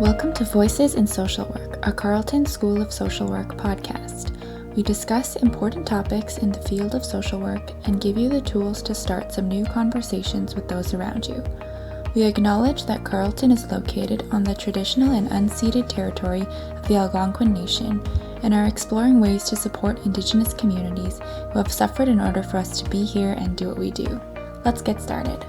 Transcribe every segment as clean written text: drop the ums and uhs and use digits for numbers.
Welcome to Voices in Social Work, a Carleton School of Social Work podcast. We discuss important topics in the field of social work and give you the tools to start some new conversations with those around you. We acknowledge that Carleton is located on the traditional and unceded territory of the Algonquin Nation and are exploring ways to support Indigenous communities who have suffered in order for us to be here and do what we do. Let's get started.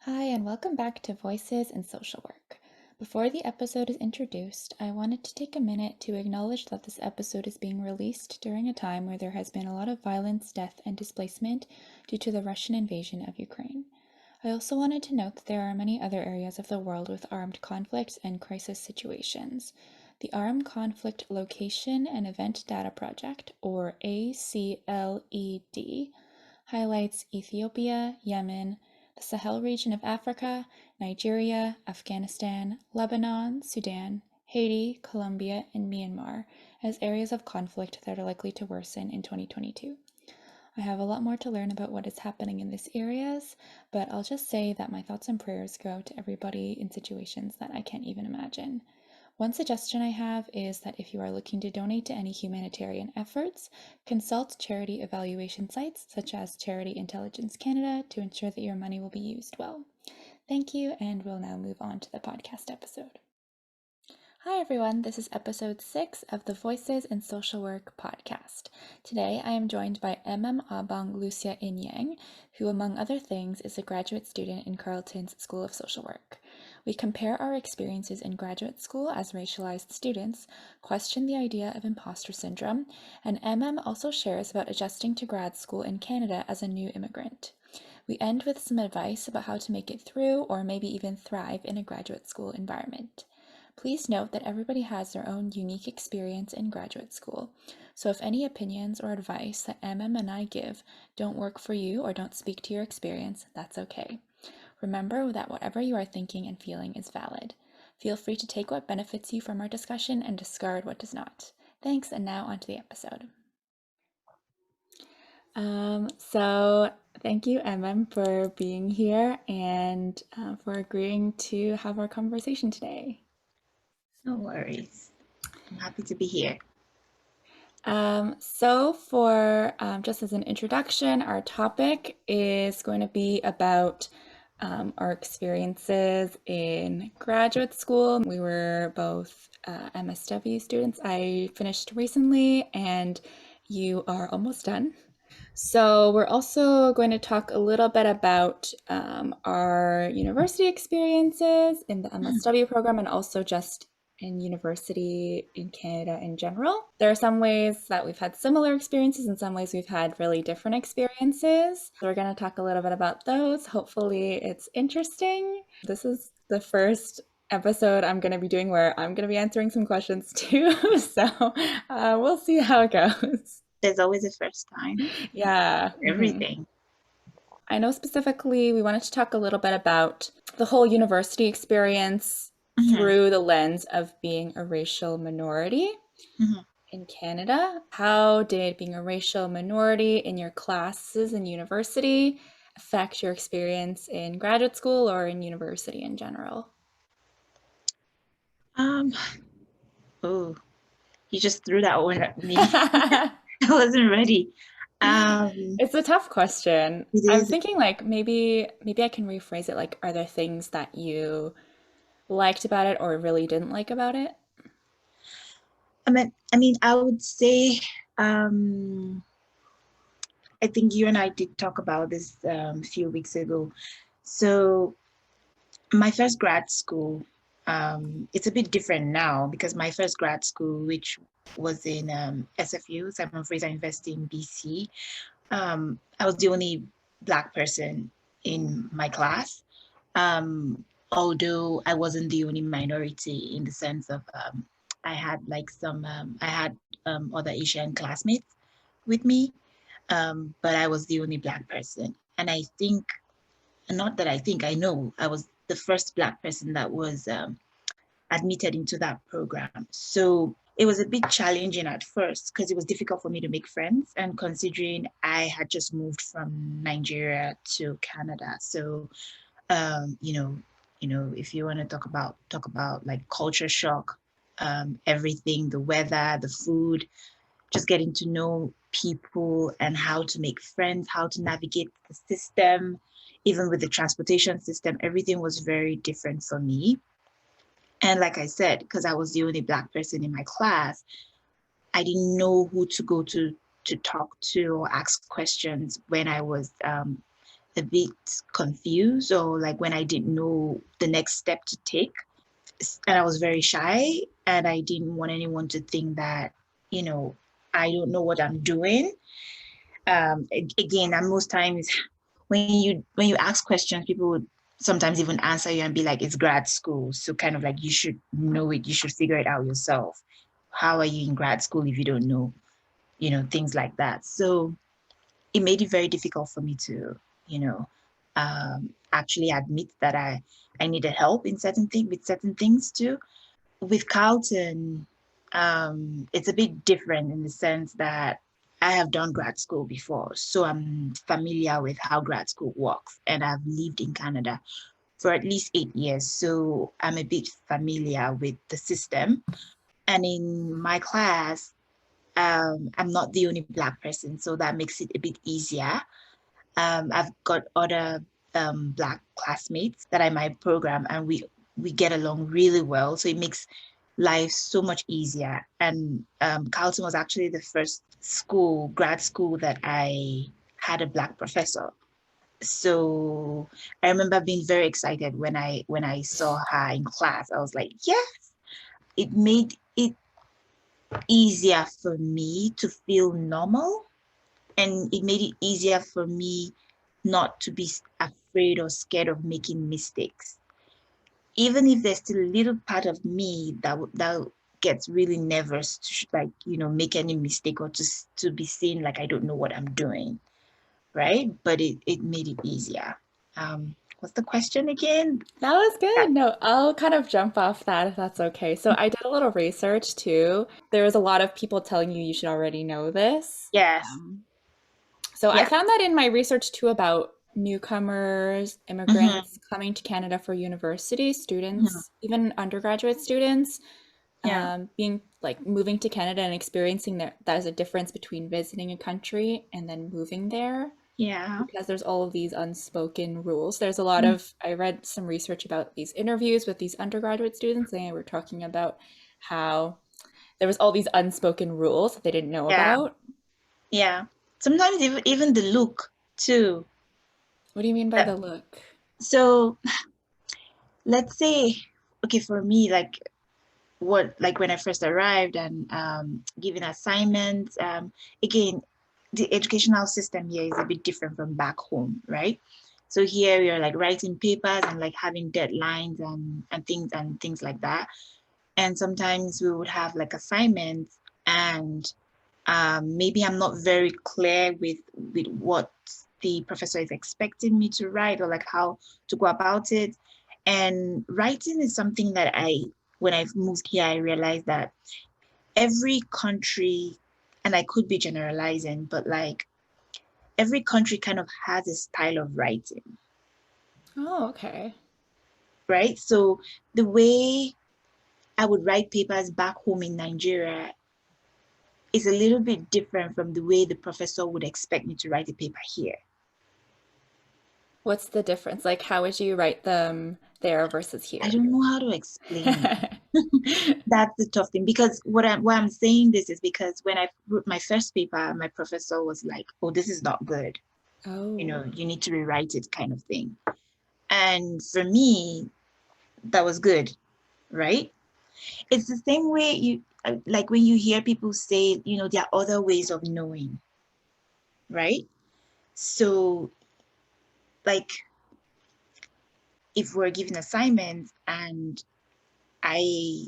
Hi, and welcome back to Voices in Social Work. Before the episode is introduced, I wanted to take a minute to acknowledge that this episode is being released during a time where there has been a lot of violence, death, and displacement due to the Russian invasion of Ukraine. I also wanted to note that there are many other areas of the world with armed conflicts and crisis situations. The Armed Conflict Location and Event Data Project, or ACLED, highlights Ethiopia, Yemen, the Sahel region of Africa, Nigeria, Afghanistan, Lebanon, Sudan, Haiti, Colombia, and Myanmar as areas of conflict that are likely to worsen in 2022. I have a lot more to learn about what is happening in these areas, but I'll just say that my thoughts and prayers go out to everybody in situations that I can't even imagine. One suggestion I have is that if you are looking to donate to any humanitarian efforts, consult charity evaluation sites such as Charity Intelligence Canada to ensure that your money will be used well. Thank you, and we'll now move on to the podcast episode. Hi everyone, this is episode 6 of the Voices in Social Work podcast. Today I am joined by Emem-Obong Lucia Inyang, who among other things is a graduate student in Carleton's School of Social Work. We compare our experiences in graduate school as racialized students, question the idea of impostor syndrome, and Emem also shares about adjusting to grad school in Canada as a new immigrant. We end with some advice about how to make it through or maybe even thrive in a graduate school environment. Please note that everybody has their own unique experience in graduate school, so if any opinions or advice that Emem and I give don't work for you or don't speak to your experience, that's okay. Remember that whatever you are thinking and feeling is valid. Feel free to take what benefits you from our discussion and discard what does not. Thanks, and now on to the episode. So thank you, Emem, for being here and for agreeing to have our conversation today. No worries. I'm happy to be here. So for just as an introduction, our topic is going to be about our experiences in graduate school. We were both MSW students. I finished recently and you are almost done. So we're also going to talk a little bit about our university experiences in the MSW program and also just in university in Canada in general. There are some ways that we've had similar experiences and some ways we've had really different experiences. So we're going to talk a little bit about those. Hopefully it's interesting. This is the first episode I'm going to be doing where I'm going to be answering some questions too. So we'll see how it goes. There's always a first time. Yeah. Everything. I know specifically we wanted to talk a little bit about the whole university experience through the lens of being a racial minority in Canada. How did being a racial minority in your classes in university affect your experience in graduate school or in university in general? Oh, you just threw that one at me. I wasn't ready. It's a tough question. It I'm is. thinking like maybe I can rephrase it like, are there things that you liked about it or really didn't like about it? I mean, I would say, I think you and I did talk about this a few weeks ago. So my first grad school, it's a bit different now because my first grad school, which was in SFU, Simon Fraser University in BC, I was the only Black person in my class. Although I wasn't the only minority in the sense of I had like other Asian classmates with me, but I was the only Black person. And I think, not that I think, I know I was the first Black person that was admitted into that program. So it was a bit challenging at first because it was difficult for me to make friends, and considering I had just moved from Nigeria to Canada. So if you want to talk about like culture shock, everything, the weather, the food, just getting to know people and how to make friends, how to navigate the system, even with the transportation system, everything was very different for me. And like I said, because I was the only Black person in my class, I didn't know who to go to talk to or ask questions when I was a bit confused, or like when I didn't know the next step to take. And I was very shy, and I didn't want anyone to think that, I don't know what I'm doing. Again, and most times when you ask questions, people would sometimes even answer you and be like, it's grad school. So kind of like, you should know it, you should figure it out yourself. How are you in grad school if you don't know, things like that. So it made it very difficult for me to, actually admit that I needed help in certain things too. With Carleton, it's a bit different in the sense that I have done grad school before, so I'm familiar with how grad school works, and I've lived in Canada for at least 8 years, so I'm a bit familiar with the system. And in my class, I'm not the only Black person, so that makes it a bit easier. I've got other Black classmates that are in my program, and we get along really well. So it makes life so much easier. And Carleton was actually the first grad school, that I had a Black professor. So I remember being very excited when I saw her in class. I was like, yes, it made it easier for me to feel normal, and it made it easier for me not to be afraid or scared of making mistakes. Even if there's still a little part of me that gets really nervous to like, make any mistake, or to be seen like I don't know what I'm doing, right? But it made it easier. What's the question again? That was Yeah. good. No, I'll kind of jump off that if that's okay. So I did a little research too. There was a lot of people telling you should already know this. Yes. So I Yeah. found that in my research too about newcomers, Mm-hmm. immigrants coming to Canada for university, Mm-hmm. students, even undergraduate students, Yeah. being like moving to Canada and experiencing that there's a difference between visiting a country and then moving there, Yeah. because there's all of these unspoken rules. There's a lot of, I read some research about these interviews with these undergraduate students, and they were talking about how there was all these unspoken rules that they didn't know Yeah. about. Yeah. Sometimes even the look too. What do you mean by Uh, the look? So let's say, okay, for me, like when I first arrived and given assignments, again, the educational system here is a bit different from back home, right? So here you're like writing papers and like having deadlines and things like that. And sometimes we would have like assignments, and maybe I'm not very clear with what the professor is expecting me to write, or like how to go about it. And writing is something that when I moved here, I realized that every country, and I could be generalizing, but like every country kind of has a style of writing, Oh, okay. right? So the way I would write papers back home in Nigeria is a little bit different from the way the professor would expect me to write a paper here. What's the difference? Like, how would you write them there versus I here? don't know how to explain it. That's the tough thing, because what I'm saying this is because when I wrote my first paper, my professor was like, "Oh, this is not good. Oh, You need to rewrite it," kind of thing. And for me, that was good, right? It's the same way like when you hear people say, there are other ways of knowing, right? So like if we're given assignments, and I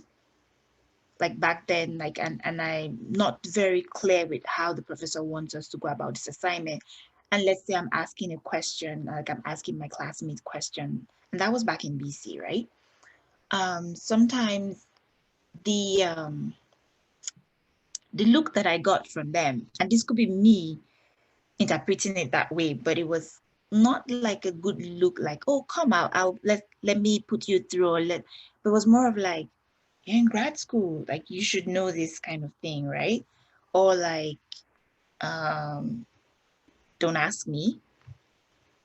like back then, like, and I'm not very clear with how the professor wants us to go about this assignment. And let's say I'm asking a question, like I'm asking my classmate question, and that was back in BC, right? Sometimes the the look that I got from them, and this could be me interpreting it that way, but it was not like a good look, like, oh, come out, I'll let me put you through, or let, but it was more of like, you're in grad school, like you should know this kind of thing, right? Or like, um, don't ask me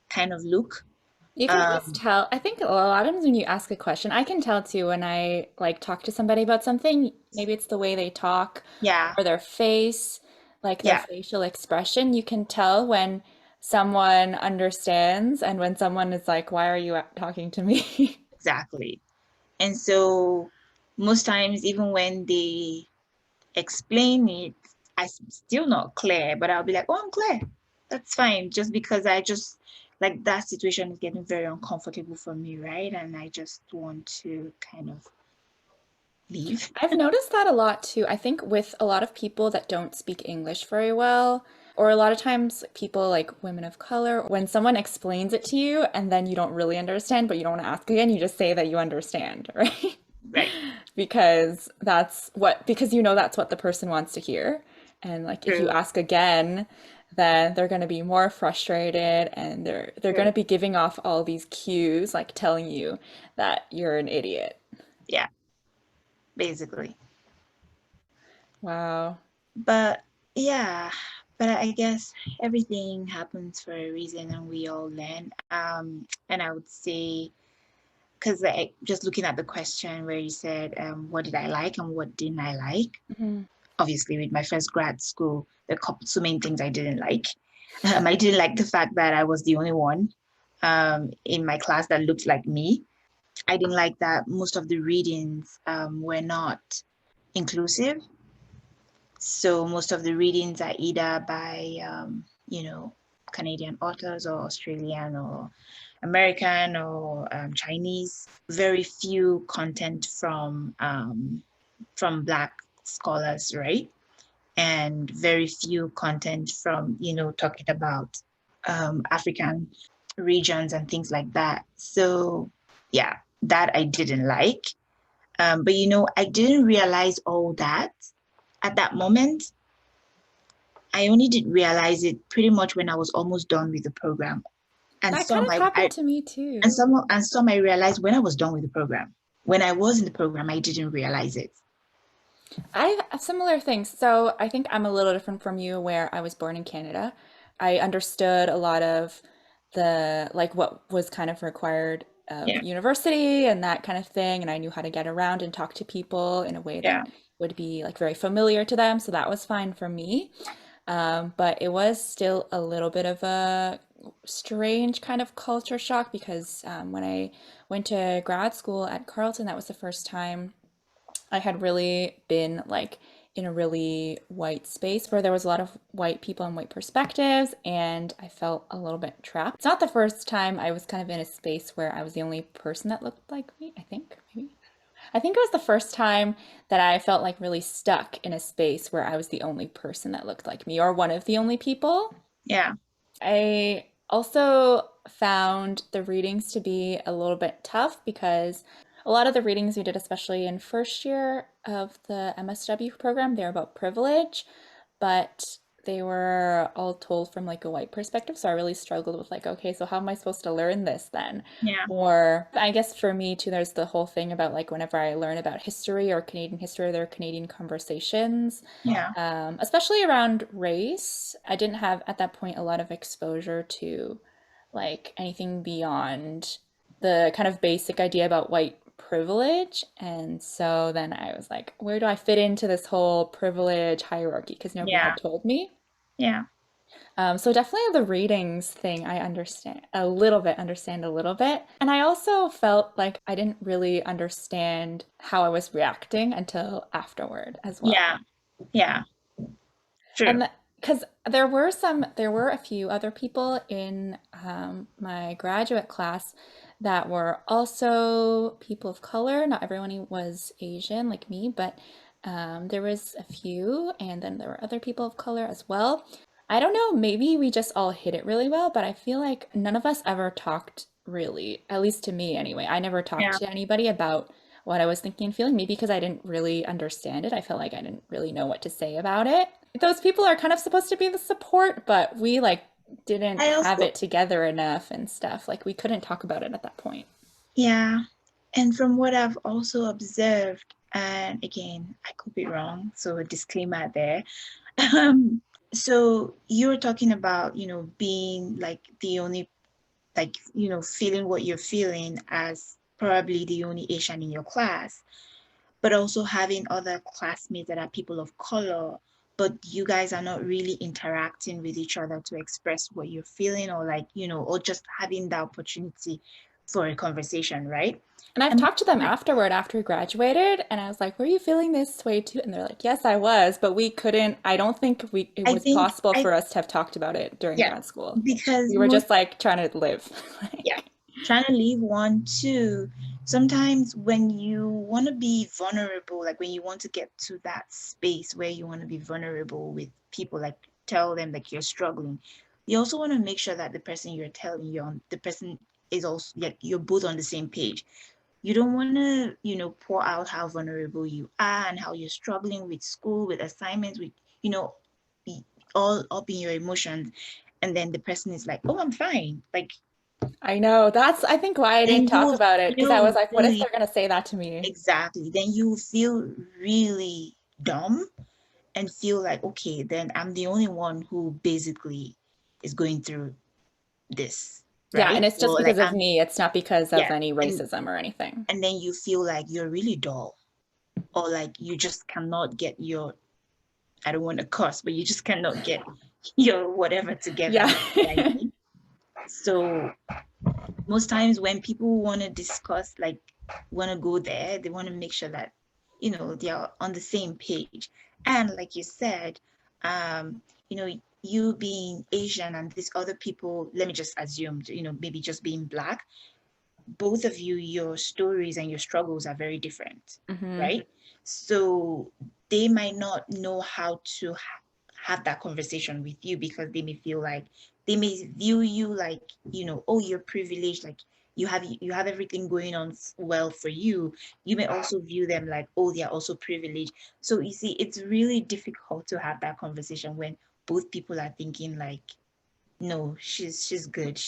kind of look. You can just Um, tell. I think a lot of times when you ask a question, I can tell too when I like talk to somebody about something. Maybe it's the way they talk yeah, or their face, like their yeah, facial expression. You can tell when someone understands and when someone is like, "Why are you talking to me?" exactly. And so most times, even when they explain it, I'm still not clear, but I'll be like, oh, I'm clear. That's fine. Just because I just like that situation is getting very uncomfortable for me, right? And I just want to kind of leave. I've noticed that a lot too. I think with a lot of people that don't speak English very well, or a lot of times people like women of color, when someone explains it to you and then you don't really understand, but you don't want to ask again, you just say that you understand, right? Right. Because you know that's what the person wants to hear. And like if you True. ask again, then they're going to be more frustrated and they're going True. to be giving off all these cues like telling you that you're an idiot. Yeah, basically. Wow. But yeah, but I guess everything happens for a reason and we all learn. And I would say, because just looking at the question where you said, what did I like and what didn't I like? Mhm. Obviously, with my first grad school, there are so many things I didn't like. I didn't like the fact that I was the only one in my class that looked like me. I didn't like that most of the readings were not inclusive. So most of the readings are either by, Canadian authors or Australian or American or Chinese. Very few content from Black scholars, right? And very few content from, talking about African regions and things like that. So, yeah, that I didn't like. But, I didn't realize all that at that moment. I only did realize it pretty much when I was almost done with the program. And That kind some of happened to me too. and some I realized when I was done with the program. When I was in the program, I didn't realize it. I have similar things. So I think I'm a little different from you where I was born in Canada. I understood a lot of the like what was kind of required of Yeah, university and that kind of thing, and I knew how to get around and talk to people in a way yeah, that would be like very familiar to them, so that was fine for me. But it was still a little bit of a strange kind of culture shock because when I went to grad school at Carleton, that was the first time I had really been like in a really white space where there was a lot of white people and white perspectives, and I felt a little bit trapped. It's not the first time I was kind of in a space where I was the only person that looked like me, I think, maybe. I think it was the first time that I felt like really stuck in a space where I was the only person that looked like me or one of the only people. yeah, I also found the readings to be a little bit tough because a lot of the readings we did, especially in first year of the MSW program, they're about privilege, but they were all told from like a white perspective. So I really struggled with like, okay, so how am I supposed to learn this then? yeah, Or I guess for me too, there's the whole thing about like whenever I learn about history or Canadian history, there are Canadian conversations, yeah, especially around race. I didn't have at that point a lot of exposure to like anything beyond the kind of basic idea about white privilege. And so then I was like, where do I fit into this whole privilege hierarchy? Because nobody yeah, had told me. yeah, So definitely the readings thing, I understand a little bit. And I also felt like I didn't really understand how I was reacting until afterward as well. yeah, yeah, true. And because there were a few other people in my graduate class that were also people of color. Not everyone was Asian like me, but there was a few, and then there were other people of color as well. I don't know, maybe we just all hit it really well, but I feel like none of us ever talked really, at least to me anyway. I never talked Yeah, to anybody about what I was thinking and feeling. Maybe because I didn't really understand it. I felt like I didn't really know what to say about it. Those people are kind of supposed to be the support, but we like didn't I have also, it together enough and stuff. Like we couldn't talk about it at that point. yeah. And from what I've also observed, and again, I could be wrong, so a disclaimer there. Um, so you were talking about, being like the only, like, feeling what you're feeling as probably the only Asian in your class, but also having other classmates that are people of color, but you guys are not really interacting with each other to express what you're feeling, or like, or just having the opportunity for a conversation, right? And I've And talked to them afterward after we graduated, and I was like, "Were you feeling this way too?" And they're like, "Yes, I was," but we couldn't. I don't think it I was think possible I for us to have talked about it during yeah, grad school. because We were most just like trying to live. yeah, Like, trying to leave one too. Sometimes when you want to be vulnerable, like when you want to get to that space where you want to be vulnerable with people, like tell them like you're struggling, you also want to make sure that the person you're telling you on, the person is also like you're both on the same page. You don't want to, pour out how vulnerable you are and how you're struggling with school, with assignments, with, you know, all up in your emotions. And then the person is like, oh, I'm fine. Like, I know. That's, I think, why I didn't then you talk will about it because I was feel like, what if really, they're going to say that to me? exactly. Then you feel really dumb and feel like, okay, then I'm the only one who basically is going through this, Yeah, and right? it's just Or like because of me. It's not because of yeah. any And racism or anything. and then you feel like you're really dull, or like you just cannot get your, I don't want to curse, but you just cannot get your whatever together. Yeah. You know what I mean? So most times when people want to discuss, like want to go there, they want to make sure that, they are on the same page. And like you said, um, you know, you being Asian and these other people, let me just assume, maybe just being Black, both of you, your stories and your struggles are very different, Hmm. right? So they might not know how to have that conversation with you because they may feel like they may view you like, oh, you're privileged, like you have everything going on well for you. You may also view them like, oh, they're also privileged. So you see, it's really difficult to have that conversation when both people are thinking like, no, she's good,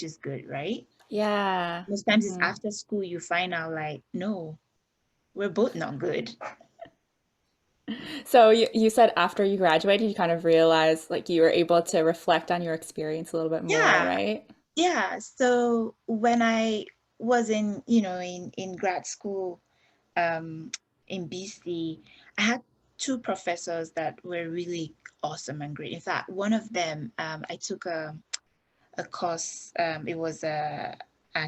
right? Yeah. Most times it's Hmm. after school you find out like, no, we're both not good. So you said after you graduated, you kind of realized like you were able to reflect on your experience a little bit more, Yeah, right? yeah. So when I was in grad school, um, in BC, I had two professors that were really awesome and great. In fact, one of them, I took a course. It was an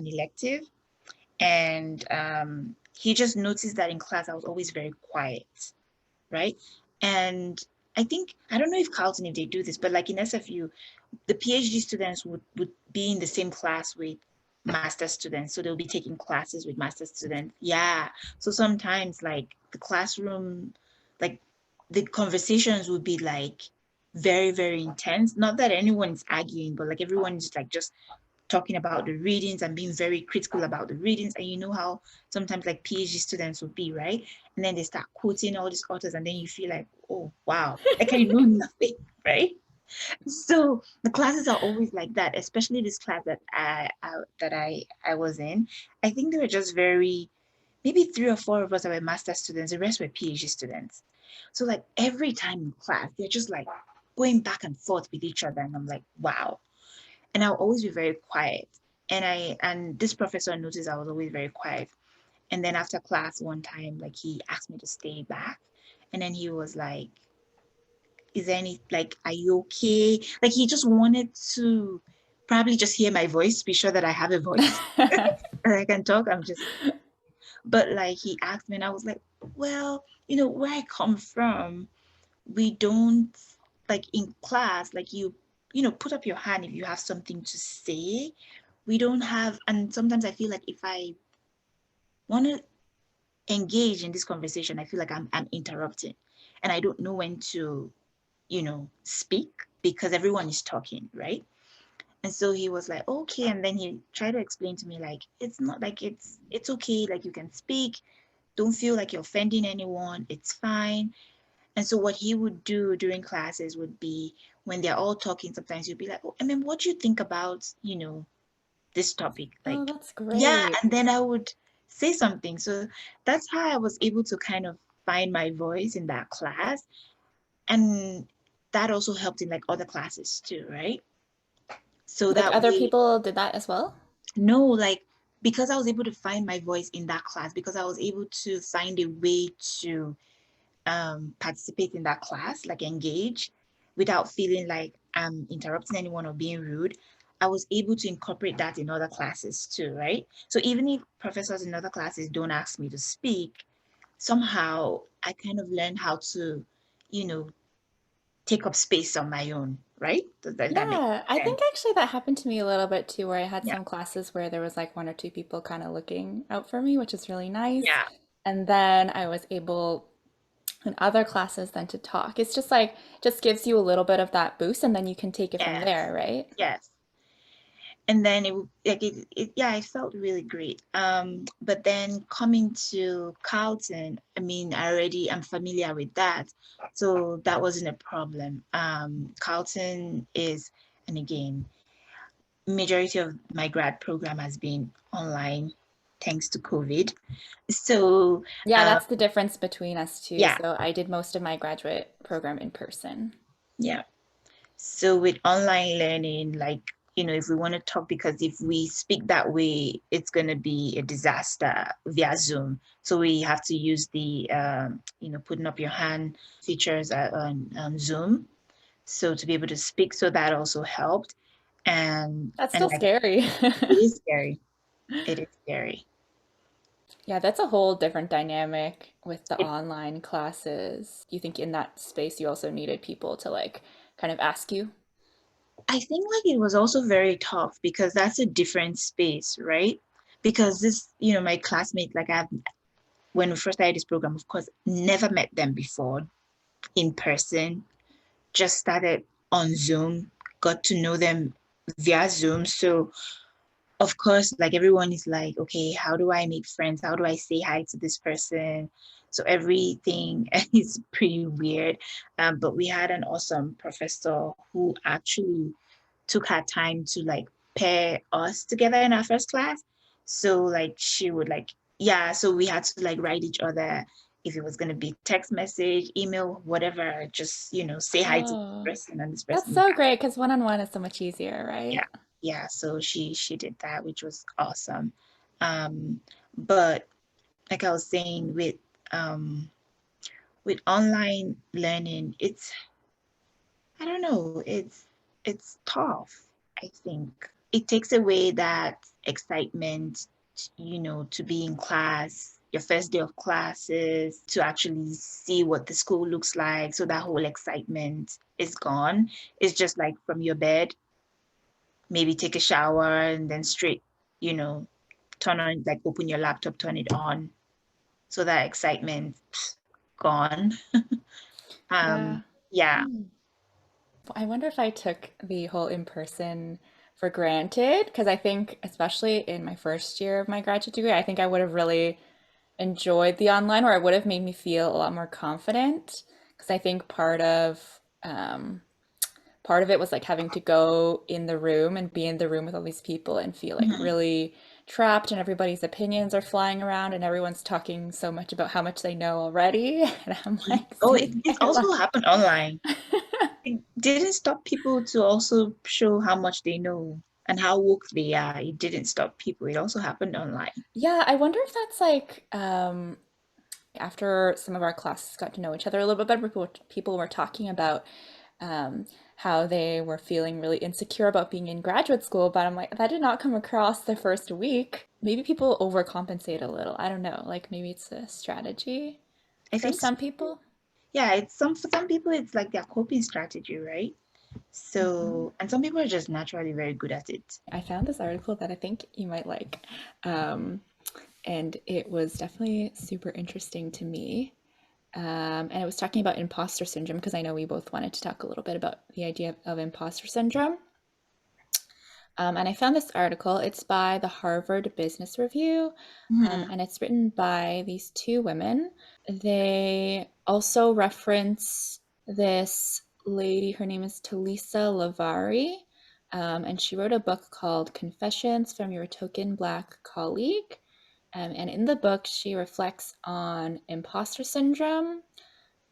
elective, and he just noticed that in class I was always very quiet, right? And I think, I don't know if Carleton, if they do this, but like in SFU, the PhD students would be in the same class with master students. So they'll be taking classes with master students. Yeah. So sometimes like the classroom, like the conversations would be like very, very intense. Not that anyone's arguing, but like everyone's like just talking about the readings and being very critical about the readings. And you know how sometimes like PhD students would be, right? And then they start quoting all these authors, and then you feel like, oh wow, like I know nothing, right? So the classes are always like that, especially this class that I was in. I think they were just very, maybe three or four of us that were master students, the rest were PhD students. So like every time in class, they're just like going back and forth with each other. And I'm like, wow. And I'll always be very quiet. And this professor noticed I was always very quiet. And then after class one time, like he asked me to stay back. And then he was like, is there any, like, are you okay? Like he just wanted to probably just hear my voice, be sure that I have a voice and I can talk. But like he asked me and I was like, well, where I come from, we don't, like in class, like put up your hand if you have something to say. We don't have, and sometimes I feel like if I want to engage in this conversation, I feel like I'm interrupting and I don't know when to, speak because everyone is talking, right? And so he was like, okay. And then he tried to explain to me like, it's not like it's okay, like you can speak. don't feel like you're offending anyone. It's fine. And so what he would do during classes would be when they're all talking, sometimes you'd be like, oh, I mean, what do you think about, this topic? Oh, Like, that's yeah, great. and then I would say something. So that's how I was able to kind of find my voice in that class. And that also helped in like other classes too, right? So Like that other way, people did that as well? no, like because I was able to find my voice in that class, because I was able to find a way to participate in that class, like engage without feeling like I'm interrupting anyone or being rude. I was able to incorporate that in other classes too, right? So even if professors in other classes don't ask me to speak, somehow I kind of learned how to, you know, take up space on my own, right? Does that make Yeah, I sense? think actually that happened to me a little bit too, where I had Yeah. some classes where there was like one or two people kind of looking out for me, which is really nice. Yeah. And then I was able in other classes then to talk. It's just like, just gives you a little bit of that boost and then you can take it from Yes. there, right? Yes. And then yeah, it felt really great. But then coming to Carleton, I mean, I'm familiar with that, so that wasn't a problem. Carleton is, and again, majority of my grad program has been online thanks to COVID. So Yeah, um, that's the difference between us two. yeah, So I did most of my graduate program in person. yeah. So with online learning, like, if we want to talk, because if we speak that way, it's going to be a disaster via Zoom. So we have to use the, putting up your hand features on Zoom. So to be able to speak, so that also helped. That's And still like, scary. it is scary. It is scary. Yeah, that's a whole different dynamic with the It, online classes. You think in that space you also needed people to like kind of ask you? I think like it was also very tough because that's a different space, right? Because this, my classmates, like when we first started this program, of course, never met them before in person, just started on Zoom, got to know them via Zoom. So, of course, like everyone is like, okay, how do I make friends? How do I say hi to this person? So, everything is pretty weird. But we had an awesome professor who actually took her time to like pair us together in our first class. So like she would like, yeah, so we had to like write each other if it was going to be text message, email, whatever, just, say hi to Oh, this person and this that's person. so great because one-on-one is so much easier, Yeah. right? Yeah. So she did that, which was awesome. Um, but like I was saying with online learning, I don't know. It's tough, I think. It takes away that excitement, to be in class, your first day of classes, to actually see what the school looks like. So that whole excitement is gone. It's just like from your bed, maybe take a shower and then straight, you know, turn on, like open your laptop, turn it on. So that excitement gone. Yeah. Yeah. Hmm. I wonder if I took the whole in person for granted because I think, especially in my first year of my graduate degree, I think I would have really enjoyed the online or it would have made me feel a lot more confident because I think part of it was like having to go in the room and be in the room with all these people and feel like Mhm. really trapped and everybody's opinions are flying around and everyone's talking so much about how much they know already. And I'm like Oh, sitting it there also like, happened online. It didn't stop people to also show how much they know and how woke they are. It didn't stop people. It also happened online. yeah, I wonder if that's like after some of our classes got to know each other a little bit better, people were talking about how they were feeling really insecure about being in graduate school, but I'm like, that did not come across the first week. Maybe people overcompensate a little. I don't know. Like maybe it's a strategy I for think so. some people. Yeah, it's for some people it's like their coping strategy, right? Mhm. So, and some people are just naturally very good at it. I found this article that I think you might like. Um, and it was definitely super interesting to me. And it was talking about imposter syndrome because I know we both wanted to talk a little bit about the idea of imposter syndrome. And I found this article. It's by the Harvard Business Review, Mhm. and it's written by these two women. They also reference this lady. Her name is Talisa Lavari, and she wrote a book called Confessions from Your Token Black Colleague. And in the book, she reflects on imposter syndrome,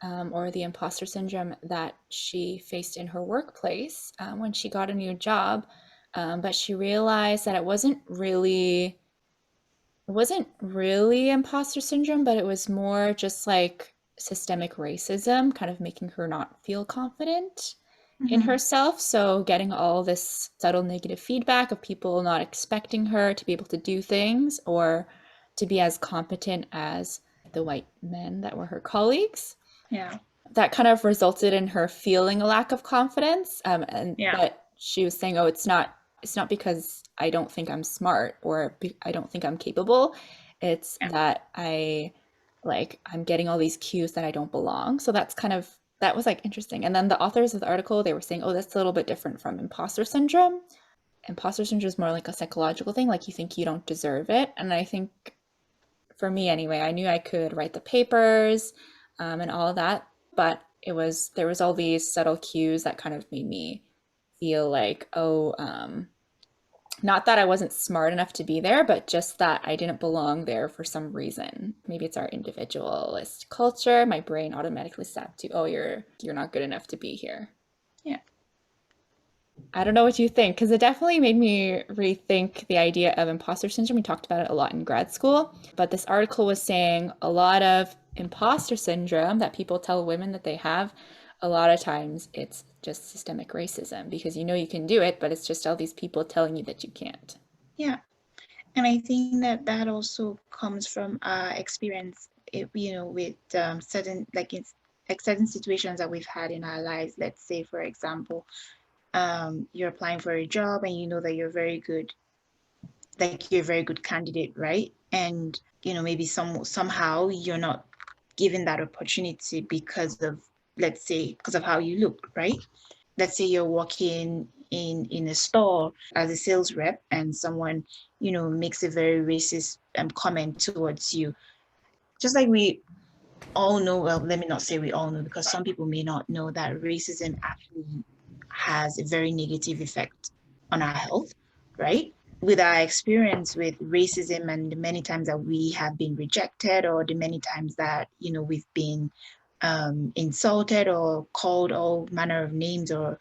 or the imposter syndrome that she faced in her workplace when she got a new job. But she realized that it wasn't really imposter syndrome, but it was more just like systemic racism, kind of making her not feel confident in Mhm. herself. So getting all this subtle negative feedback of people not expecting her to be able to do things or to be as competent as the white men that were her colleagues, Yeah. that kind of resulted in her feeling a lack of confidence. Yeah. But she was saying, "Oh, it's not because I don't think I'm smart or I don't think I'm capable. It's Yeah. that I'm getting all these cues that I don't belong." So that was like interesting. And then the authors of the article, they were saying, "Oh, that's a little bit different from imposter syndrome. Imposter syndrome is more like a psychological thing, like you think you don't deserve it." And I think for me anyway, I knew I could write the papers, and all of that, but there was all these subtle cues that kind of made me feel like, oh, not that I wasn't smart enough to be there, but just that I didn't belong there for some reason. Maybe it's our individualist culture. My brain automatically set to, oh, you're not good enough to be here. Yeah. I don't know what you think, because it definitely made me rethink the idea of imposter syndrome. We talked about it a lot in grad school, but this article was saying a lot of imposter syndrome that people tell women that they have, a lot of times it's just systemic racism because you know you can do it, but it's just all these people telling you that you can't. Yeah. And I think that that also comes from our experience, with certain like certain situations that we've had in our lives. Let's say, for example, you're applying for a job and you know that you're very good, like you're a very good candidate, right? And maybe somehow you're not given that opportunity because of, let's say, because of how you look, right? Let's say you're working in a store as a sales rep and someone makes a very racist comment towards you, just like we all know. Well, let me not say we all know, because some people may not know that racism actually has a very negative effect on our health, right? With our experience with racism and the many times that we have been rejected, or the many times that we've been insulted or called all manner of names, or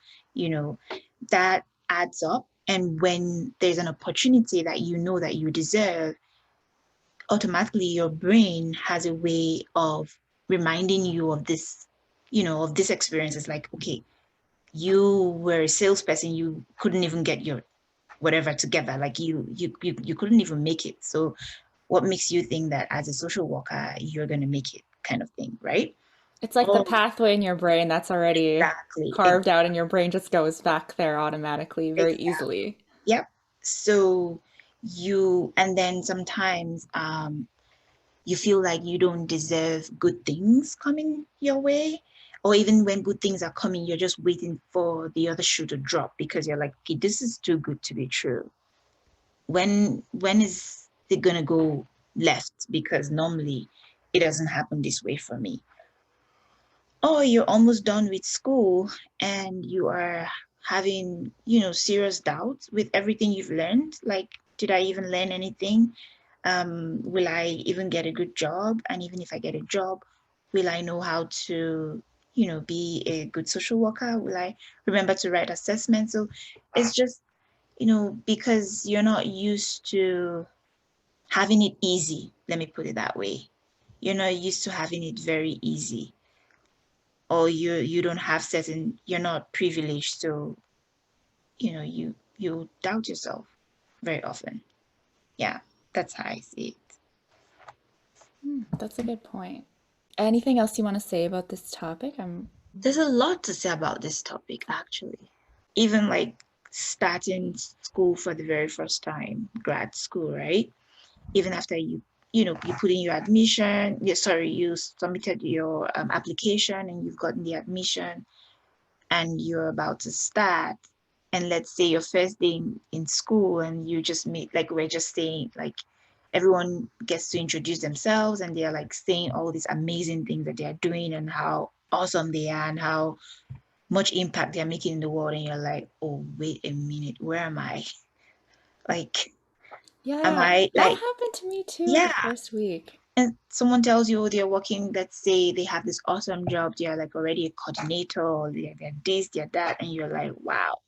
that adds up. And when there's an opportunity that that you deserve, automatically your brain has a way of reminding you of this, of this experience. It's like, okay, you were a salesperson, you couldn't even get your whatever together, like you couldn't even make it. So what makes you think that as a social worker you're going to make it, kind of thing, right? It's like the Oh, pathway in your brain that's already exactly. carved out and your brain just goes back there automatically very Exactly. easily. Yep. So and then sometimes you feel like you don't deserve good things coming your way, or even when good things are coming, you're just waiting for the other shoe to drop, because you're like, okay, this is too good to be true. When is it going to go left? Because normally it doesn't happen this way for me. Oh, you're almost done with school and you are having serious doubts with everything you've learned, like, did I even learn anything? Will I even get a good job? And even if I get a job, will I know how to be a good social worker? Will I remember to write assessments? So it's just because you're not used to having it easy. Let me put it that way. You're not used to having it very easy, or you don't have certain, you're not privileged, so you doubt yourself very often. Yeah, that's how I see it. That's a good point. Anything else you want to say about this topic? There's a lot to say about this topic, actually. Even like starting school for the very first time, grad school, right? Even after you put in your admission, you submitted your application and you've gotten the admission and you're about to start. and let's say your first day in school, and you just meet, like we're just saying, like everyone gets to introduce themselves, and they're like saying all these amazing things that they are doing and how awesome they are and how much impact they're making in the world, and you're like, oh, wait a minute, where am I? Like, am Yeah, I that like, happened to me too the yeah. first week. And someone tells you, oh, they're working, let's say they have this awesome job, they're like already a coordinator, or they're this, they're that, and you're like, wow,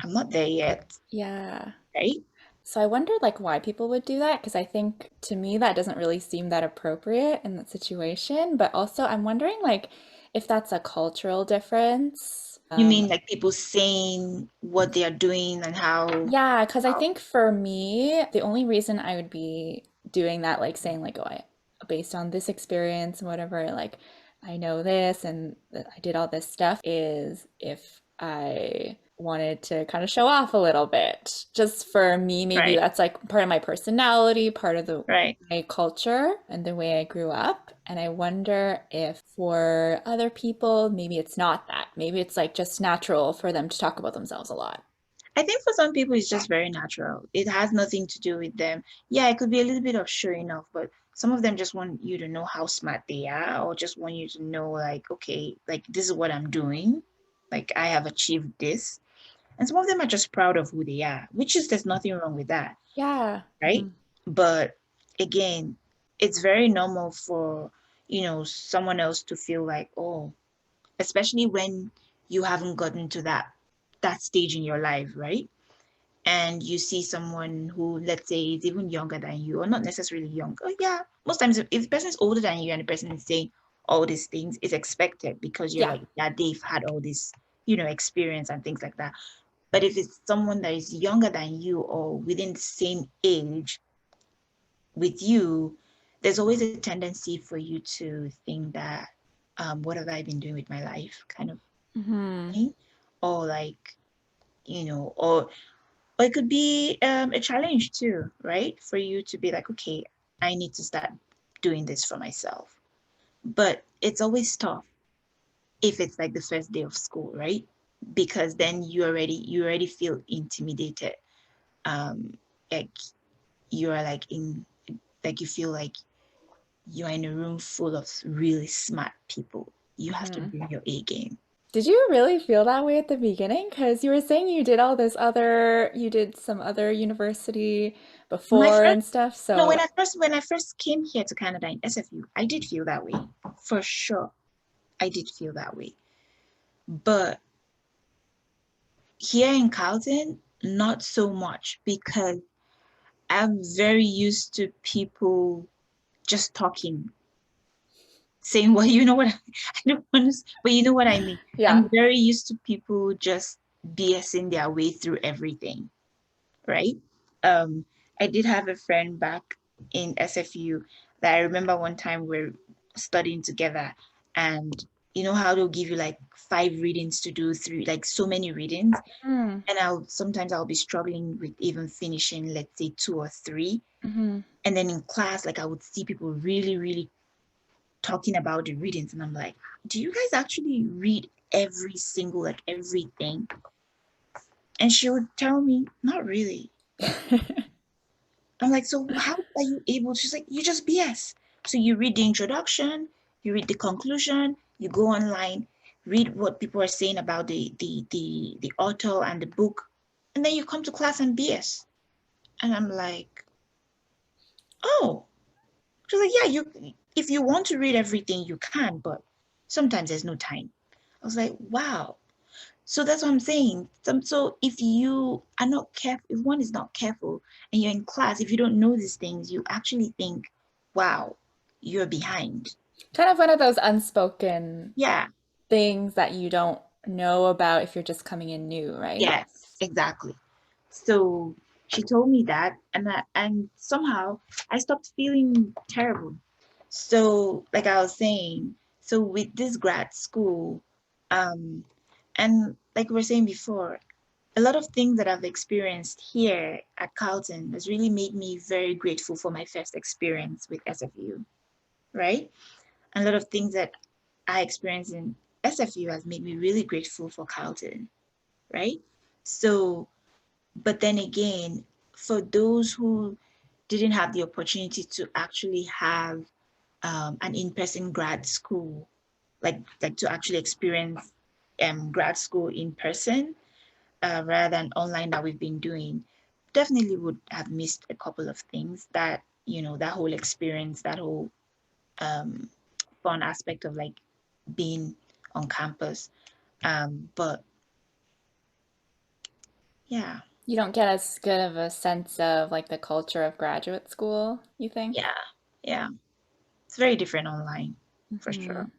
I'm not there yet, Yeah. right? So I wondered like why people would do that because I think to me that doesn't really seem that appropriate in that situation. But also I'm wondering like if that's a cultural difference. You mean like people saying what they are doing and how, Yeah, because I think for me, the only reason I would be doing that, like saying like, oh, based on this experience and whatever, like I know this and I did all this stuff, is if I wanted to kind of show off a little bit. Just for me, maybe right, that's like part of my personality, part of the right. my culture and the way I grew up. And I wonder if for other people, maybe it's not that. Maybe it's like just natural for them to talk about themselves a lot. I think for some people it's just very natural. It has nothing to do with them. Yeah, it could be a little bit of showing off, but some of them just want you to know how smart they are, or just want you to know, like, okay, like this is what I'm doing. Like I have achieved this. And some of them are just proud of who they are, which is, there's nothing wrong with that, Yeah. right? But again, it's very normal for, someone else to feel like, oh, especially when you haven't gotten to that stage in your life, right? And you see someone who, let's say, is even younger than you, or not necessarily young. Oh, yeah, most times if the person is older than you and the person is saying all these things, it's expected because you're Yeah. like, yeah, they've had all this, experience and things like that. But if it's someone that is younger than you or within the same age with you, there's always a tendency for you to think that, what have I been doing with my life, kind of Hmm. thing, or like, or it could be a challenge too, right? For you to be like, okay, I need to start doing this for myself. But it's always tough if it's like the first day of school, right? Because then you already feel intimidated. Um, like you are like in like you feel like you are in a room full of really smart people. You have to Hmm. bring your A game. Did you really feel that way at the beginning? Because you were saying you did some other university My before first and stuff. No, So, when I first came here to Canada in SFU, I did feel that way. For sure. I did feel that way. But here in Carleton, not so much because I'm very used to people just talking, saying, well, you know what, I don't want to, but you know what I mean. yeah. I'm very used to people just BSing their way through everything, right? Um, I did have a friend back in SFU that I remember one time we're studying together, and you know how they'll give you like 5 readings to do, through like so many readings, Mm, and I'll be struggling with even finishing, let's say 2 or 3. hmm. And then in class, like I would see people really, really talking about the readings, and I'm like, do you guys actually read every single, like everything? And she would tell me, not really. I'm like, so how are you able? She's like, you just BS. So you read the introduction, you read the conclusion, you go online, read what people are saying about the author and the book, and then you come to class and BS. And I'm like, oh. She's like, yeah, you if you want to read everything, you can, but sometimes there's no time. I was like, wow. So that's what I'm saying. So if you are not careful, if one is not careful and you're in class, if you don't know these things, you actually think, wow, you're behind. Kind of one of those unspoken Yeah, things that you don't know about if you're just coming in new, right? yes, exactly. So she told me that, and somehow I stopped feeling terrible. So, like I was saying, so with this grad school, um, and like we were saying before, a lot of things that I've experienced here at Carleton has really made me very grateful for my first experience with SFU, right? And a lot of things that I experienced in SFU has made me really grateful for Carleton, right? So, but then again, for those who didn't have the opportunity to actually have an in-person grad school, like to actually experience grad school in person rather than online that we've been doing, definitely would have missed a couple of things. That, you know, that whole experience, that whole fun aspect of like being on campus. But yeah, You don't get as good of a sense of like the culture of graduate school, you think? yeah, yeah. It's very different online for Mm-hmm. sure.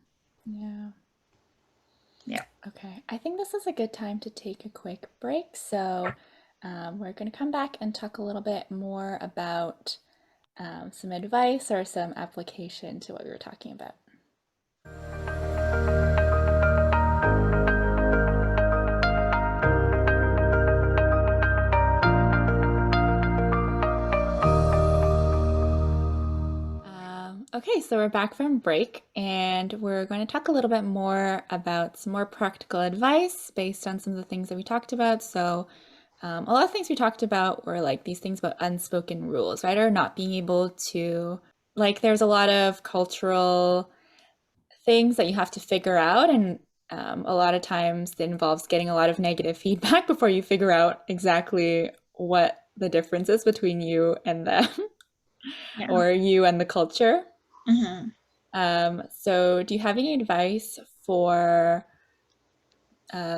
Yeah. Yeah. Okay. I think this is a good time to take a quick break. So we're going to come back and talk a little bit more about some advice or some application to what we were talking about. Okay, so we're back from break and we're going to talk a little bit more about some more practical advice based on some of the things that we talked about. So, a lot of things we talked about were like these things about unspoken rules, right? Or not being able to, like, there's a lot of cultural things that you have to figure out. And a lot of times it involves getting a lot of negative feedback before you figure out exactly what the difference is between you and them Yeah. or you and the culture. Mm-hmm. So, do you have any advice for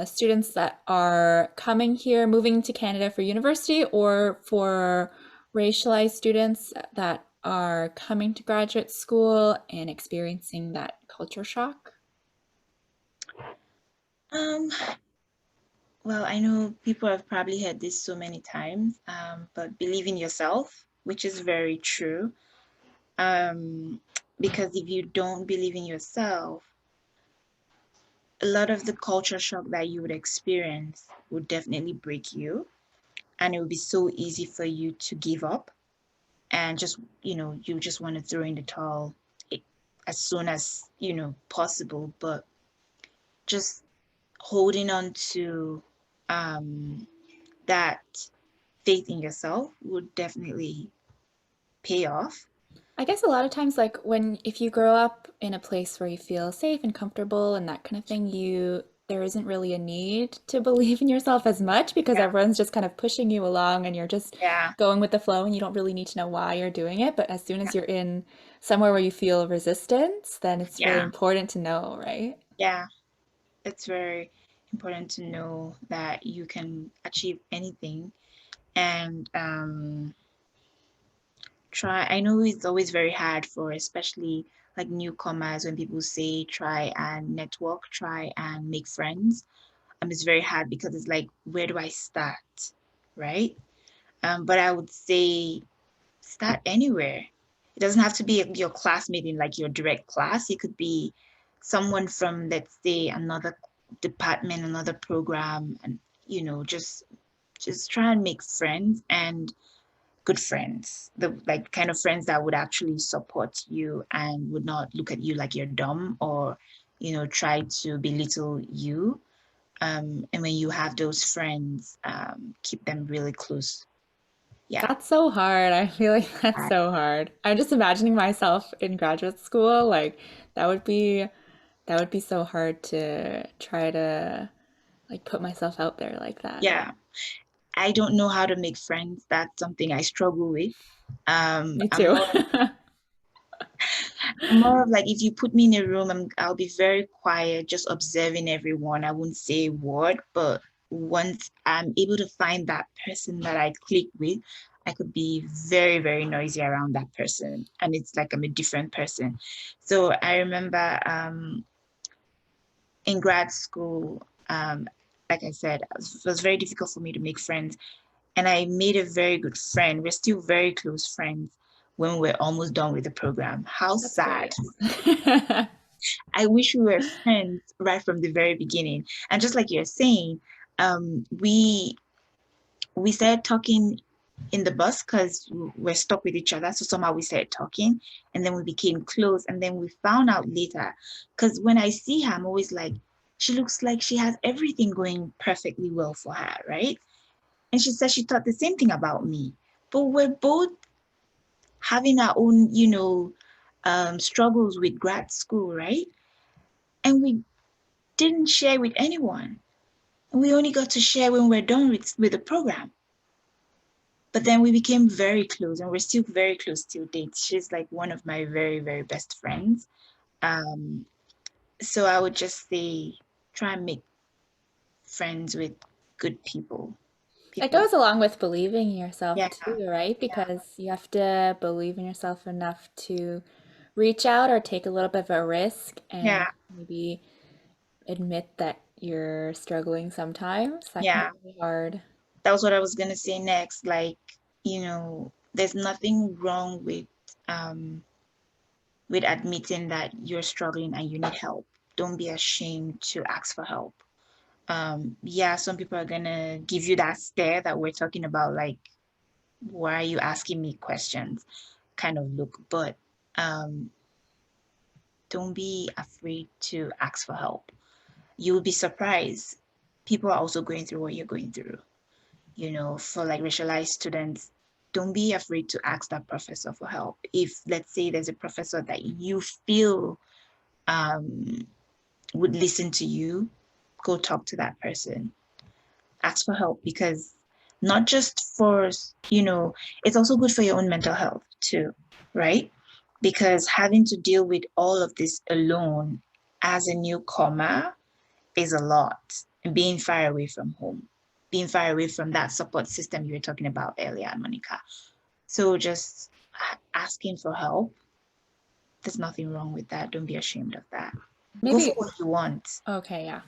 students that are coming here, moving to Canada for university, or for racialized students that are coming to graduate school and experiencing that culture shock? Um, well, I know people have probably heard this so many times, but believe in yourself, which is very true. Um, because if you don't believe in yourself, a lot of the culture shock that you would experience would definitely break you, and it would be so easy for you to give up and just, you know, you just want to throw in the towel as soon as, you know, possible. But just holding on to um, that faith in yourself would definitely pay off. I guess a lot of times, like if you grow up in a place where you feel safe and comfortable and that kind of thing, there isn't really a need to believe in yourself as much because Yeah, everyone's just kind of pushing you along and you're just yeah, going with the flow and you don't really need to know why you're doing it. But as soon yeah, as you're in somewhere where you feel resistance, then it's really yeah, important to know, right? yeah. It's very important to know that you can achieve anything and try. I know it's always very hard for especially like newcomers when people say try and network, try and make friends. It's very hard because it's like, where do I start? Right? But I would say start anywhere. It doesn't have to be your classmate in like your direct class. It could be someone from, let's say, another department, another program, and you know, just try and make friends and good friends. The like kind of friends that would actually support you and would not look at you like you're dumb or, you know, try to belittle you. And when you have those friends, keep them really close. Yeah. That's so hard. I feel like that's so hard. I'm just imagining myself in graduate school. Like that would be that would be so hard to try to like put myself out there like that. Yeah. I don't know how to make friends. That's something I struggle with. Me I'm too. more of like, if you put me in a room, I'll be very quiet, just observing everyone. I wouldn't say a word, but once I'm able to find that person that I click with, I could be very, very noisy around that person. And it's like I'm a different person. So I remember in grad school, like I said, it was very difficult for me to make friends. And I made a very good friend. We're still very close friends when we're almost done with the program. How That's sad. great. I wish we were friends right from the very beginning. And just like you're saying, we started talking in the bus because we're stuck with each other. So somehow we started talking and then we became close. And then we found out later, because when I see her, I'm always like, She looks like she has everything going perfectly well for her, right? And she said she thought the same thing about me. But we're both having our own, struggles with grad school, right? And we didn't share with anyone. We only got to share when we're done with the program. But then we became very close, and we're still very close till date. She's like one of my very, very best friends. Um, so I would just say try and make friends with good people. It People, goes along with believing in yourself yeah, too, right? yeah, Because you have to believe in yourself enough to reach out or take a little bit of a risk yeah, and maybe admit that you're struggling sometimes. That can be yeah. really hard. That was what I was gonna say next. Like, there's nothing wrong with admitting that you're struggling and you need help. Don't be ashamed to ask for help. Yeah, some people are gonna give you that stare that we're talking about, like, why are you asking me questions kind of look, but um, don't be afraid to ask for help. You'll be surprised. People are also going through what you're going through. For like racialized students, don't be afraid to ask that professor for help. If, let's say, there's a professor that you feel um, would listen to you, go talk to that person. Ask for help, because not just for, it's also good for your own mental health too, right? Because having to deal with all of this alone as a newcomer is a lot. And being far away from home, being far away from that support system you were talking about earlier, Monica. So just asking for help, there's nothing wrong with that. Don't be ashamed of that. Go for Maybe, what you want. okay, yeah.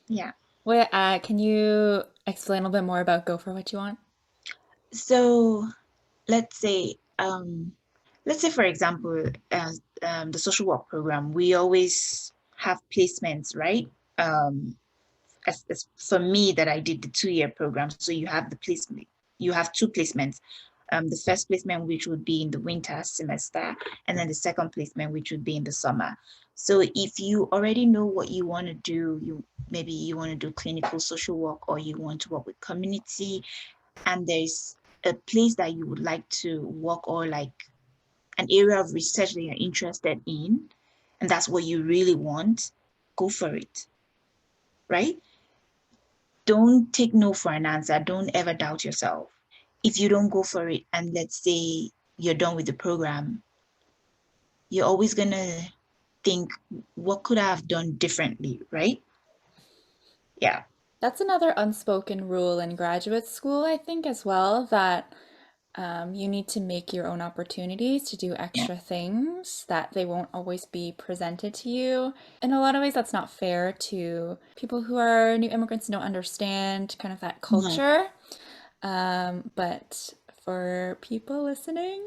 Yeah. Wait, can you explain a little bit more about Go for What You Want? So let's say, for example, as the social work program, we always have placements, right? As for me, that I did the 2-year program, so you have the placement, you have two placements. The first placement, which would be in the winter semester, and then the second placement, which would be in the summer. So if you already know what you want to do, maybe you want to do clinical social work, or you want to work with community, and there's a place that you would like to work, or like an area of research that you're interested in, and that's what you really want, go for it, right? Don't take no for an answer. Don't ever doubt yourself. If you don't go for it, and let's say you're done with the program, you're always going to think, what could I have done differently, right? Yeah. That's another unspoken rule in graduate school, I think, as well, that you need to make your own opportunities to do Yeah. extra things, that they won't always be presented to you. In a lot of ways, that's not fair to people who are new immigrants and don't understand kind of that Mhm. culture. But for people listening,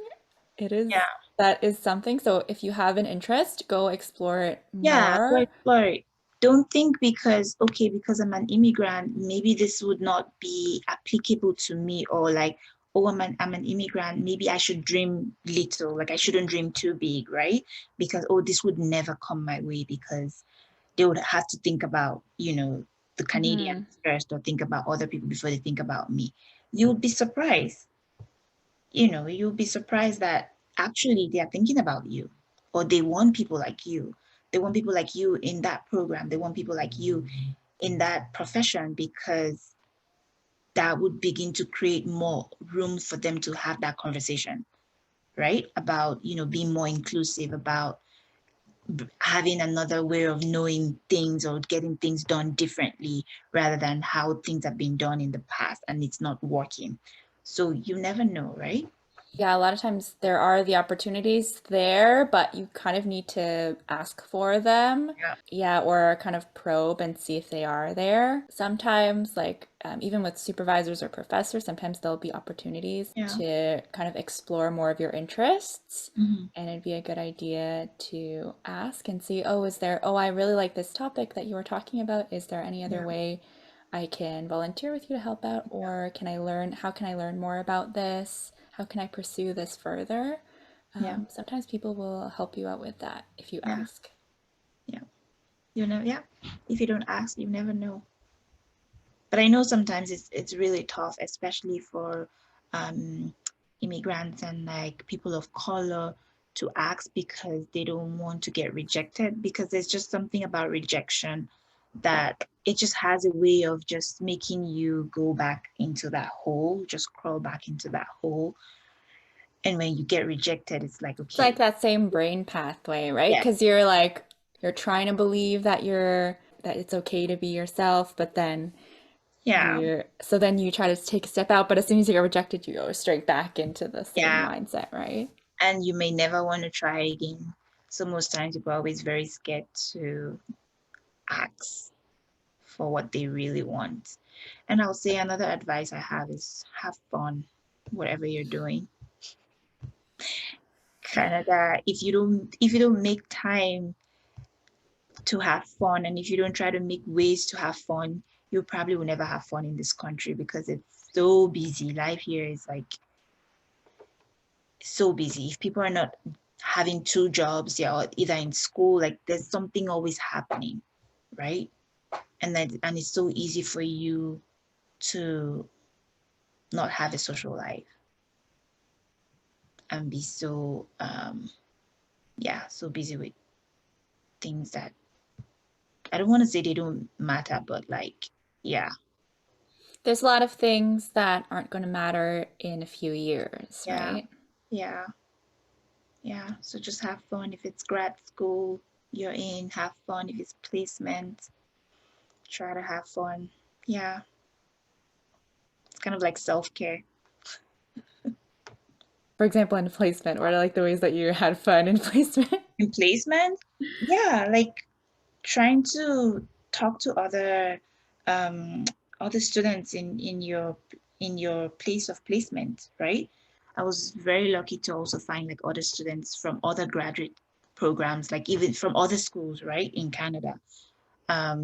it is Yeah. that is something. So if you have an interest, go explore it Yeah. Go more. explore it. Don't think because, okay, because I'm an immigrant, maybe this would not be applicable to me, or like, oh, I'm an immigrant, maybe I should dream little, like I shouldn't dream too big, right? Because, oh, this would never come my way, because they would have to think about, the Mhm. Canadians first, or think about other people before they think about me. You would be surprised. You'll be surprised that actually they are thinking about you, or they want people like you. They want people like you in that program. They want people like you in that profession, because that would begin to create more room for them to have that conversation, right? About, being more inclusive, about having another way of knowing things, or getting things done differently, rather than how things have been done in the past and it's not working. So you never know, right? Yeah, a lot of times there are the opportunities there, but you kind of need to ask for them. Yeah. Yeah, or kind of probe and see if they are there. Sometimes, like even with supervisors or professors, sometimes there'll be opportunities Yeah. to kind of explore more of your interests. Hmm. And it'd be a good idea to ask and see, oh, oh, I really like this topic that you were talking about. Is there any other Yeah. way I can volunteer with you to help out? Or how can I learn more about this? How can I pursue this further? Yeah. Sometimes people will help you out with that if you Yeah. ask. Yeah. You know, yeah. If you don't ask, you never know. But I know sometimes it's really tough, especially for um, immigrants and like people of color to ask because they don't want to get rejected, because there's just something about rejection that it just has a way of just making you go back into that hole, just crawl back into that hole. And when you get rejected, it's like, It's like okay, that same brain pathway, right? yeah, Because you're trying to believe that it's okay to be yourself, but then yeah, then you try to take a step out, but as soon as you get rejected, you go straight back into the same yeah. mindset, right? And you may never want to try again. So most times people are always very scared to ask for what they really want. And I'll say another advice I have is have fun, whatever you're doing. Canada, if you don't make time to have fun, and if you don't try to make ways to have fun, you probably will never have fun in this country because it's so busy. Life here is like so busy. If people are not having two jobs, they're either in school, like there's something always happening, right? And it's so easy for you to not have a social life and be so yeah, so busy with things that I don't want to say they don't matter, but like, yeah, There's a lot of things that aren't going to matter in a few years, yeah, right? yeah, yeah. So just have fun. If it's grad school you're in, have fun. If it's placement, try to have fun. Yeah, it's kind of like self-care. For example, in placement, what are like the ways that you had fun in placement? In placement, yeah, like trying to talk to um, other students in your place of placement, right? I was very lucky to also find like other students from other graduate programs, like even from other schools, right, in Canada,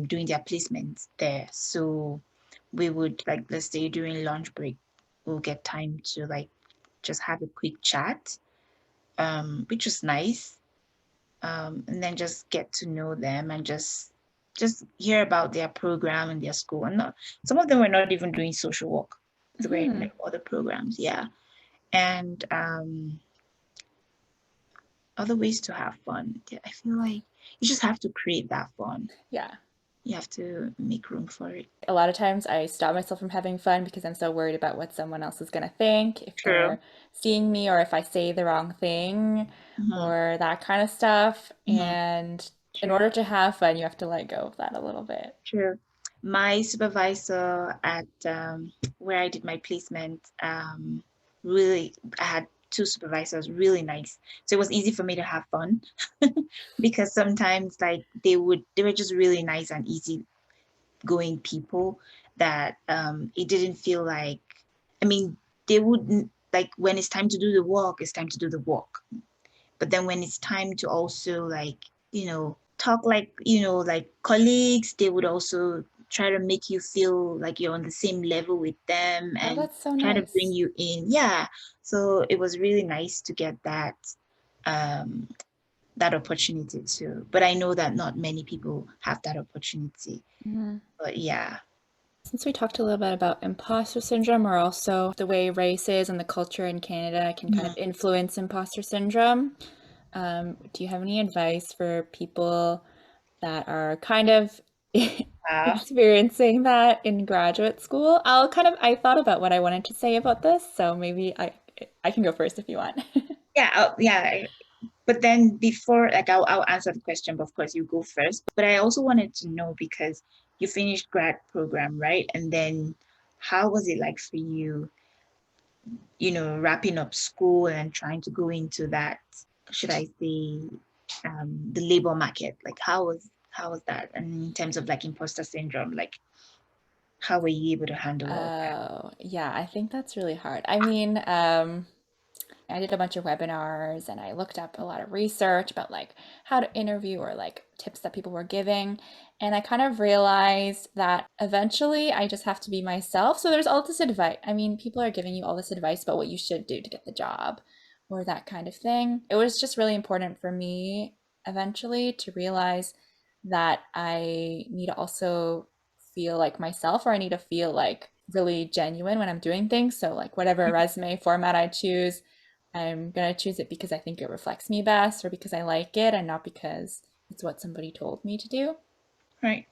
doing their placements there. So we would, like, let's say during lunch break, we'll get time to like just have a quick chat, which was nice, and then just get to know them and just hear about their program and their school. And not, some of them were not even doing social work; they were in Hmm. like other programs, yeah. And other ways to have fun. I feel like you just have to create that fun. Yeah. You have to make room for it. A lot of times I stop myself from having fun because I'm so worried about what someone else is going to think, if True. they're seeing me or if I say the wrong thing Mm-hmm. or that kind of stuff. Mm-hmm. And in True. order to have fun, you have to let go of that a little bit. True. My supervisor at where I did my placement, really, I had two supervisors, really nice. So it was easy for me to have fun because sometimes like they were just really nice and easy going people that it didn't feel like, I mean, they wouldn't, like, when it's time to do the work, it's time to do the work. But then when it's time to also like, talk like, like colleagues, they would also try to make you feel like you're on the same level with them Oh, and that's so try to bring nice. you in. Yeah. So it was really nice to get um that opportunity too. But I know that not many people have that opportunity. Mhm. But yeah. Since we talked a little bit about imposter syndrome, or also the way races and the culture in Canada can kind of Mhm. influence imposter syndrome, do you have any advice for people that are kind of Wow. experiencing that in graduate school? I thought about what I wanted to say about this, so maybe I can go first if you want. Yeah, yeah. But then before, like, I'll answer the question, but of course you go first. But I also wanted to know, because you finished grad program, right? And then how was it like for you, wrapping up school and trying to go into that, should I say, the labor market? Like, how was that? And in terms of like imposter syndrome, like, how were you able to handle all that? Oh, yeah, I think that's really hard. I mean, I did a bunch of webinars and I looked up a lot of research about like how to interview or like tips that people were giving. And I kind of realized that eventually I just have to be myself. So there's all this advice. I mean, people are giving you all this advice about what you should do to get the job or that kind of thing. It was just really important for me eventually to realize that I need to also feel like myself, or I need to feel like really genuine when I'm doing things. So like whatever resume format I choose, I'm gonna choose it because I think it reflects me best or because I like it and not because it's what somebody told me to do. Right.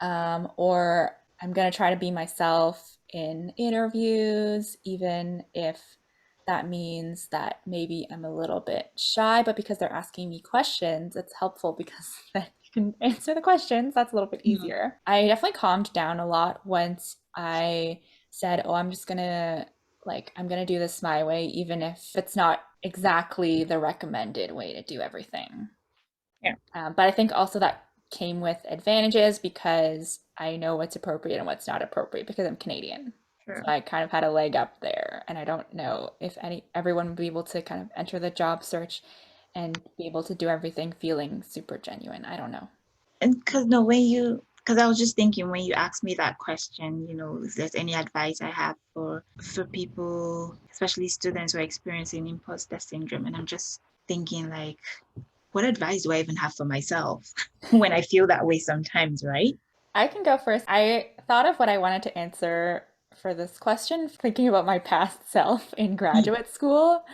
Or I'm going to try to be myself in interviews, even if that means that maybe I'm a little bit shy, but because they're asking me questions, it's helpful because then you can answer the questions. That's a little bit Mhm. easier. I definitely calmed down a lot once I said, oh, I'm just going to I'm going to do this my way, even if it's not exactly the recommended way to do everything. Yeah, But I think also that came with advantages because I know what's appropriate and what's not appropriate because I'm Canadian. So true. I kind of had a leg up there, and I don't know if everyone would be able to kind of enter the job search and be able to do everything feeling super genuine. I don't know. And because no, because I was just thinking when you asked me that question, if there's any advice I have for people, especially students who are experiencing imposter syndrome, and I'm just thinking like, what advice do I even have for myself when I feel that way sometimes, right? I can go first. I thought of what I wanted to answer for this question, thinking about my past self in graduate school.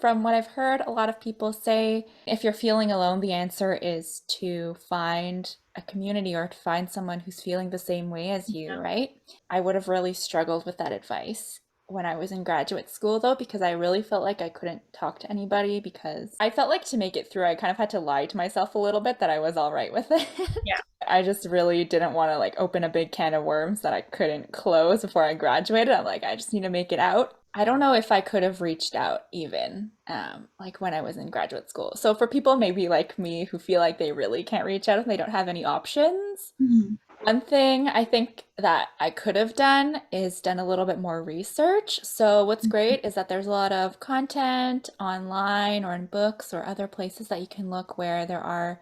From what I've heard, a lot of people say if you're feeling alone, the answer is to find a community or to find someone who's feeling the same way as you, Yeah. right? I would have really struggled with that advice when I was in graduate school, though, because I really felt like I couldn't talk to anybody because I felt like to make it through, I kind of had to lie to myself a little bit that I was all right with it. Yeah. I just really didn't want to open a big can of worms that I couldn't close before I graduated. I'm like, I just need to make it out. I don't know if I could have reached out even when I was in graduate school. So for people maybe like me who feel like they really can't reach out and they don't have any options, Mhm. one thing I think that I could have done is done a little bit more research. So what's great is that there's a lot of content online or in books or other places that you can look where there are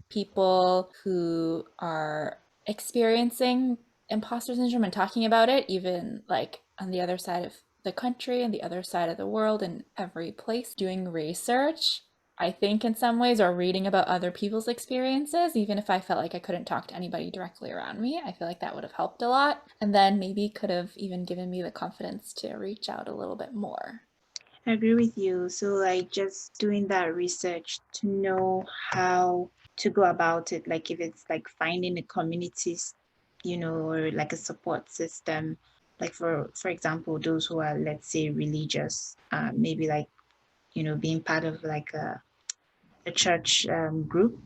people who are experiencing imposter syndrome and talking about it, even like on the other side of the country and the other side of the world in every place, doing research. I think in some ways, or reading about other people's experiences, even if I felt like I couldn't talk to anybody directly around me, I feel like that would have helped a lot. And then maybe could have even given me the confidence to reach out a little bit more. I agree with you. So, like, just doing that research to know how to go about it, like, if it's like finding a communities, or like a support system, like for example, those who are, let's say, religious, maybe like, being part of like a church group,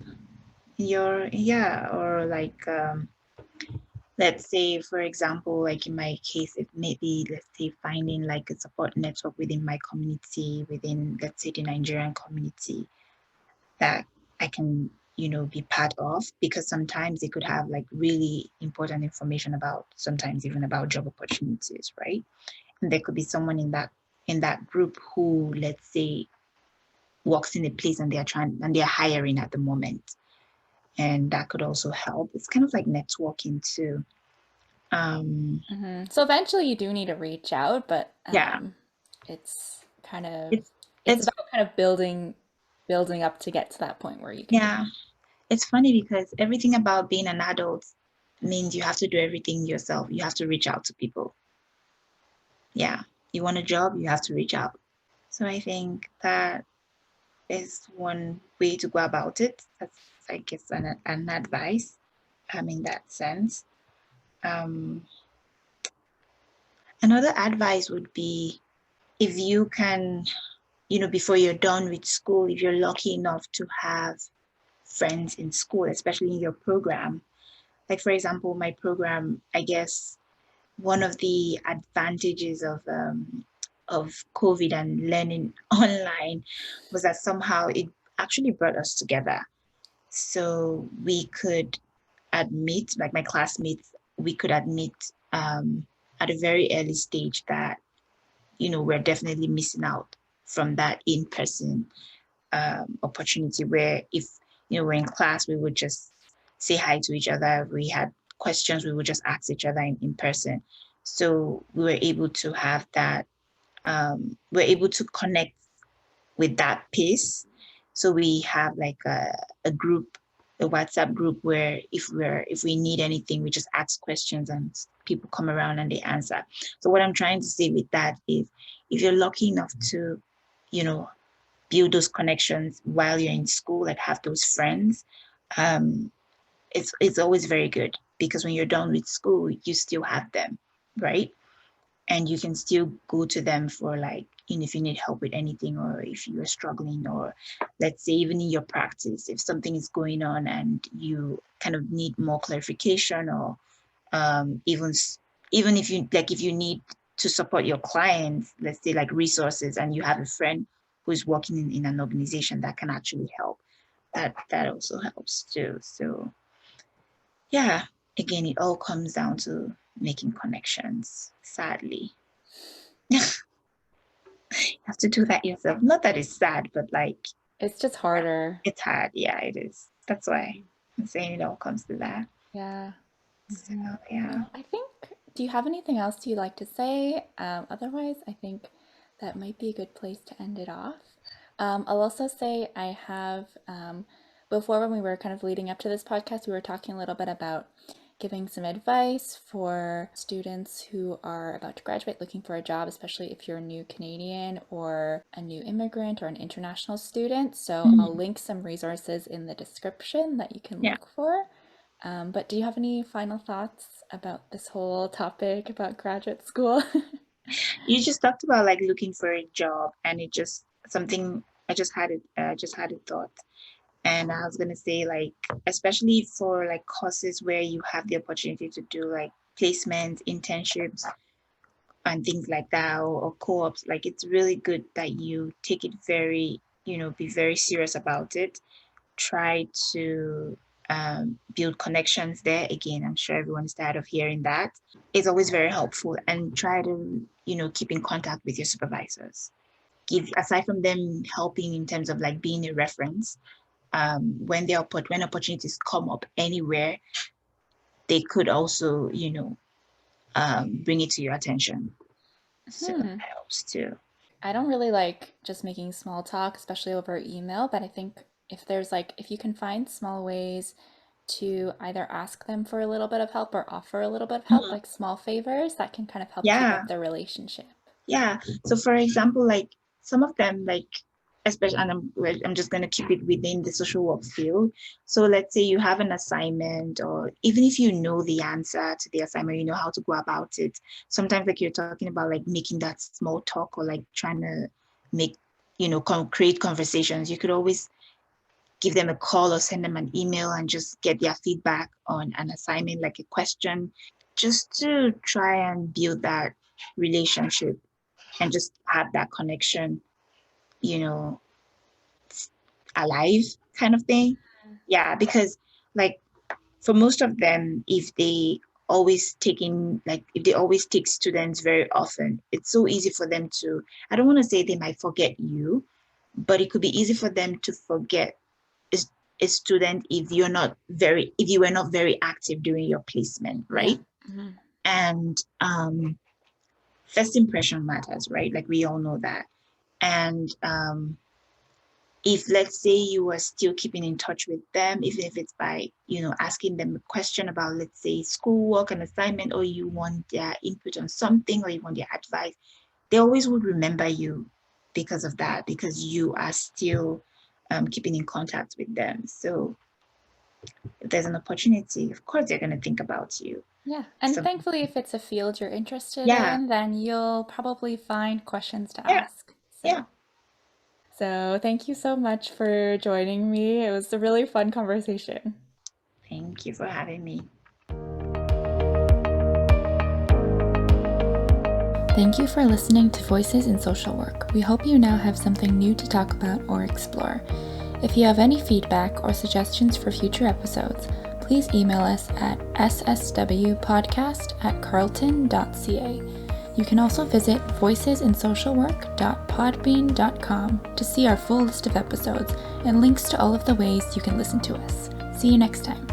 yeah, or like, let's say, for example, like in my case, it may be, let's say, finding like a support network within my community, within, let's say, the Nigerian community that I can, be part of, because sometimes they could have like really important information about, sometimes even about job opportunities, right? And there could be someone in that group who, let's say, works in a place and they're hiring at the moment. And that could also help. It's kind of like networking too. Um, So eventually you do need to reach out, but yeah, it's kind of it's it's it's about kind of building up to get to that point where you can do. yeah, it's funny because everything about being an adult means you have to do everything yourself. You have to reach out to people. Yeah, you want a job, you have to reach out. So I think that is one way to go about it. That's, I guess, an advice in that sense. Um, Another advice would be, if you can, before you're done with school, if you're lucky enough to have friends in school, especially in your program. Like, for example, my program, I guess one of the advantages of COVID and learning online was that somehow it actually brought us together. So we could admit, like my classmates, we could admit at a very early stage that, we're definitely missing out from that in-person opportunity, where if, we're in class, we would just say hi to each other. If we had questions, we would just ask each other in person. So we were able to have that, we're able to connect with that pace. So we have like a group a WhatsApp group where if we need anything, we just ask questions and people come around and they answer. So what I'm trying to say with that is, if you're lucky enough to, build those connections while you're in school, like have those friends, it's always very good, because when you're done with school, you still have them, right? And you can still go to them for, like, if you need help with anything, or if you're struggling, or let's say even in your practice, if something is going on and you kind of need more clarification, or even if you need to support your clients, let's say like resources, and you have a friend who's working in an organization that can actually help, that also helps too. So yeah, again, it all comes down to making connections, sadly. You have to do that yourself. Not that it's sad, but like, It's just harder. it's hard. Yeah, it is. That's why I'm saying it all comes to that. Yeah. So yeah. I think, do you have anything else you'd like to say? Otherwise, I think that might be a good place to end it off. I'll also say I have, before, when we were kind of leading up to this podcast, we were talking a little bit about giving some advice for students who are about to graduate looking for a job, especially if you're a new Canadian or a new immigrant or an international student. So I'll link some resources in the description that you can Yeah. look for. But do you have any final thoughts about this whole topic about graduate school? You just talked about like looking for a job, and it just something I just had a thought. And I was gonna say, like, especially for like courses where you have the opportunity to do like placements, internships, and things like that, or co-ops, like it's really good that you take it very, be very serious about it. Try to build connections there. Again, I'm sure everyone's tired of hearing that. It's always very helpful, and try to, keep in contact with your supervisors. Aside from them helping in terms of like being a reference, when opportunities come up anywhere, they could also, bring it to your attention. So that helps too. I don't really like just making small talk, especially over email, but I think if you can find small ways to either ask them for a little bit of help or offer a little bit of help, like small favors, that can kind of help keep Yeah. up the relationship. Yeah. So for example, like some of them, like, especially, and I'm just going to keep it within the social work field. So let's say you have an assignment, or even if you know the answer to the assignment, you know how to go about it. Sometimes, like, you're talking about like making that small talk, or like trying to make, create conversations. You could always give them a call or send them an email and just get their feedback on an assignment, like a question, just to try and build that relationship and just have that connection, alive, kind of thing. Yeah, because like for most of them, if they always take students very often, it's so easy for them to, I don't want to say they might forget you, but it could be easy for them to forget a student if you were not very active during your placement, right? Yeah. And first impression matters, right? Like we all know that. And if, let's say, you are still keeping in touch with them, even if it's by, asking them a question about, let's say, schoolwork, an assignment, or you want their input on something, or you want their advice, they always would remember you because of that, because you are still keeping in contact with them. So if there's an opportunity, of course, they're going to think about you. Yeah. And So, thankfully, if it's a field you're interested yeah, in, then you'll probably find questions to yeah, ask. yeah. So thank you so much for joining me. It was a really fun conversation. Thank you for having me. Thank you for listening to Voices in Social Work. We hope you now have something new to talk about or explore. If you have any feedback or suggestions for future episodes, please email us at sswpodcast@carleton.ca. You can also visit voicesinsocialwork.podbean.com to see our full list of episodes and links to all of the ways you can listen to us. See you next time.